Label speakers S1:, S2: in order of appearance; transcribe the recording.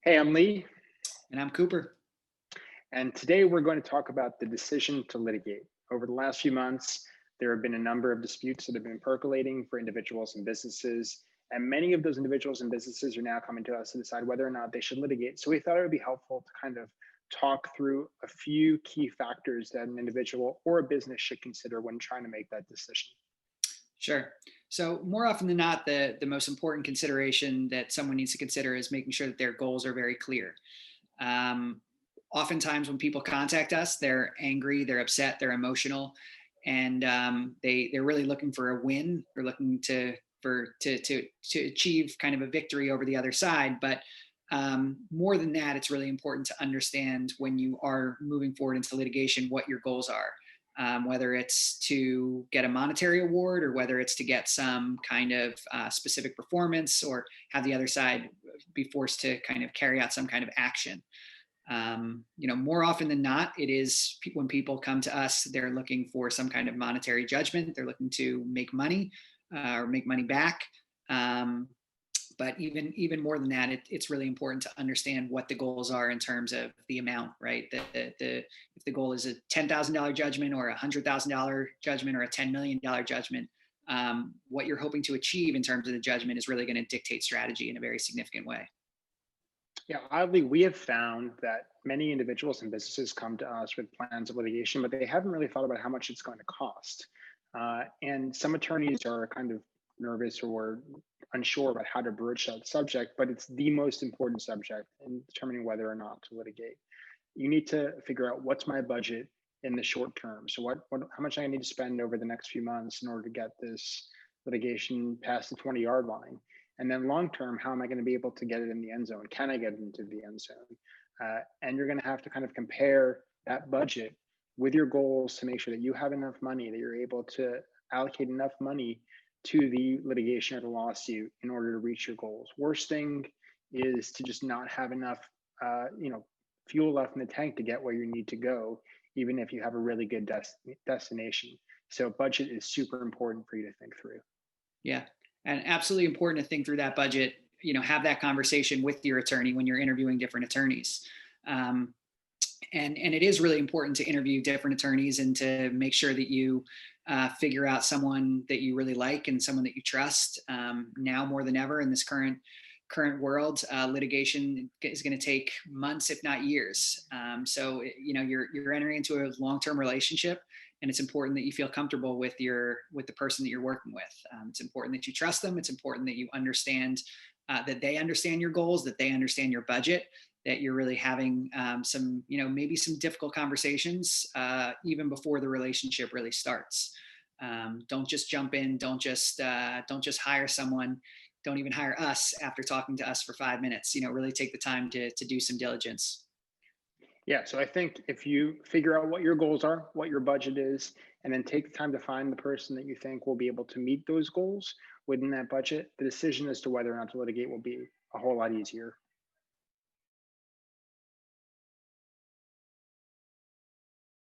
S1: Hey, I'm Lee,
S2: And I'm Cooper.
S1: and today we're going to talk about the decision to litigate. Over the last few months, there have been a number of disputes that have been percolating for individuals and businesses, and many of those individuals and businesses are now coming to us to decide whether or not they should litigate. So we thought it would be helpful to kind of talk through a few key factors that an individual or a business should consider when trying to make that decision.
S2: Sure. So more often than not, the most important consideration that someone needs to consider is making sure that their goals are very clear. Um, Oftentimes, when people contact us, they're angry, they're upset, they're emotional, and they're really looking for a win. They're looking to achieve kind of a victory over the other side. But more than that, it's really important to understand when you are moving forward into litigation what your goals are. Whether it's to get a monetary award or whether it's to get some kind of specific performance or have the other side be forced to kind of carry out some kind of action. More often than not, it is when people come to us, they're looking for some kind of monetary judgment. They're looking to make money or make money back. Um, but even more than that, it's really important to understand what the goals are in terms of the amount, right? If the goal is a $10,000 judgment or $100,000 judgment or a $10 million judgment, what you're hoping to achieve in terms of the judgment is really going to dictate strategy in a very significant way.
S1: Yeah, oddly, we have found that many individuals and businesses come to us with plans of litigation, but they haven't really thought about how much it's going to cost. And some attorneys are kind of nervous or unsure about how to broach that subject, but it's the most important subject in determining whether or not to litigate. You need to figure out what's my budget in the short term. So how much I need to spend over the next few months in order to get this litigation past the 20-yard line. And then long term, how am I going to be able to get it in the end zone? Can I get it into the end zone? And you're going to have to kind of compare that budget with your goals to make sure that you have enough money, that you're able to allocate enough money to the litigation or the lawsuit in order to reach your goals. Worst thing is to just not have enough, fuel left in the tank to get where you need to go, even if you have a really good destination. So budget is super important for you to think through.
S2: Yeah, and absolutely important to think through that budget. Have that conversation with your attorney when you're interviewing different attorneys. Um, and it is really important to interview different attorneys and to make sure that you figure out someone that you really like and someone that you trust. Now more than ever in this current world, litigation is going to take months, if not years. You're entering into a long-term relationship, and it's important that you feel comfortable with the person that you're working with. It's important that you trust them. It's important that you understand that they understand your goals, that they understand your budget, that you're really having maybe some difficult conversations even before the relationship really starts. Don't just jump in. Don't just hire someone. Don't even hire us after talking to us for 5 minutes. Really take the time to do some diligence.
S1: Yeah, so I think if you figure out what your goals are, what your budget is, and then take the time to find the person that you think will be able to meet those goals within that budget, the decision as to whether or not to litigate will be a whole lot easier.